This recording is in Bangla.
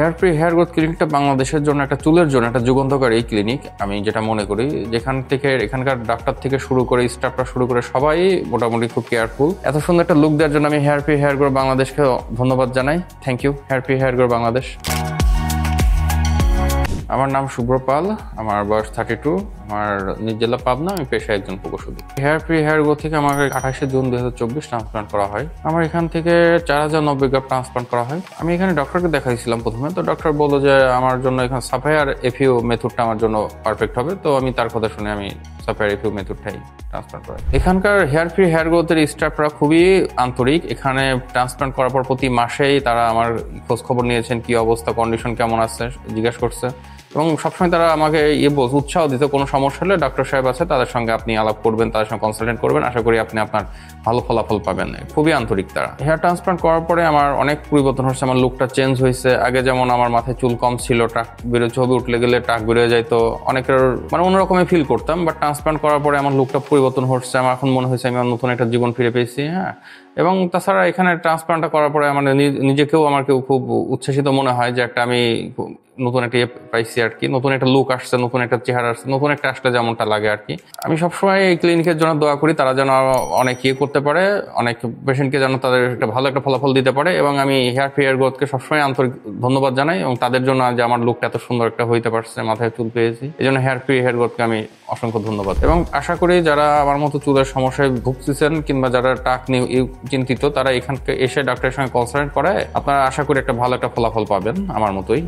হেয়ার ফ্রি হেয়ার গ্রোথ ক্লিনিকটা বাংলাদেশের জন্য একটা চুলের জন্য একটা যুগান্তকারী এই ক্লিনিক, আমি যেটা মনে করি। যেখান থেকে এখানকার ডাক্তার থেকে শুরু করে স্টাফরা শুরু করে সবাই মোটামুটি খুব কেয়ারফুল। এত সুন্দর একটা লুক দেওয়ার জন্য আমি হেয়ার ফ্রি হেয়ার গ্রো বাংলাদেশকে ধন্যবাদ জানাই। Thank you hair free hair grow Bangladesh. আমার নাম শুভ্র পাল, আমার বয়স 32, আমার নিজ জেলা পাবনা, আমি পেশায় একজন প্রকৌশলী। হেয়ার ফ্রি হেয়ার গ্রো থেকে আমাকে 28 জুন 2024 ট্রান্সপ্লান্ট করা হয়। আমার এখান থেকে 4090 গ্রাম ট্রান্সপ্লান্ট করা হয়। আমি এখানে ডক্টরকে দেখাইছিলাম প্রথমে, তো ডক্টর বললো যে আমার জন্য এখানে সাফায়ার এফিও মেথডটা আমার জন্য পারফেক্ট হবে। তো আমি তার কথা শুনে আমি সাফায়ার এফিও মেথডটাই ট্রান্সপ্লান্ট করাই। এখানকার হেয়ার ফ্রি হেয়ার গ্রোথের স্টাফরা খুবই আন্তরিক। এখানে ট্রান্সপ্লান্ট করার পর প্রতি মাসেই তারা আমার খোঁজ খবর নিয়েছেন, কি অবস্থা, কন্ডিশন কেমন আছে জিজ্ঞাসা করছে, এবং সবসময় তারা আমাকে উৎসাহ দিত, কোনো সমস্যা হলে ডক্টর সাহেব আছে, তাদের সঙ্গে আপনি আলাপ করবেন, তাদের সঙ্গে কনসালটেন্ট করবেন, আশা করি আপনি আপনার ভালো ফলাফল পাবেন। খুবই আন্তরিক তারা। হেয়ার ট্রান্সপ্লান্ট করার পরে আমার অনেক পরিবর্তন হচ্ছে, আমার লুকটা চেঞ্জ হয়েছে। আগে যেমন আমার মাথায় চুল কম ছিল, টাক বেরো, ছবি উঠলে গেলে টাক বেরোয় যাইতো, অনেকের অন্যরকমই ফিল করতাম। বাট ট্রান্সপ্লান্ট করার পরে আমার লুকটা পরিবর্তন হচ্ছে, আমার এখন মনে হয়েছে আমি নতুন একটা জীবন ফিরে পেয়েছি। হ্যাঁ, এবং তাছাড়া এখানে ট্রান্সপ্লান্টটা করার পরে আমার নিজেকেও আমাকেও খুব উচ্ছ্বাসিত মনে হয় যে একটা আমি নতুন একটা পাইছি আর কি, নতুন একটা লুক আসছে, নতুন একটা চেহারা আসছে, নতুন একটা আসলে যেমনটা লাগে আর কি। আমি সবসময় এই ক্লিনিকের জন্য দোয়া করি, তারা যেন অনেক করতে পারে, অনেক পেশেন্টকে যেন তাদের একটা ভালো একটা ফলাফল দিতে পারে। এবং আমি হেয়ার ফ্রি হেয়ার গ্রোথকে সবসময় আন্তরিক ধন্যবাদ জানাই, এবং তাদের জন্য যে আমার লুকটা এত সুন্দর একটা হইতে পারছে, মাথায় চুল পেয়েছি, এই জন্য হেয়ার ফ্রি হেয়ার গ্রোথকে আমি অসংখ্য ধন্যবাদ। এবং আশা করি যারা আমার মতো চুলের সমস্যায় ভুগতেছেন কিংবা যারা টাক নিয়ে চিন্তিত, তারা এখানকে এসে ডাক্তারের সঙ্গে কনসাল্ট করে আপনারা আশা করি একটা ভালো একটা ফলাফল পাবেন আমার মতোই।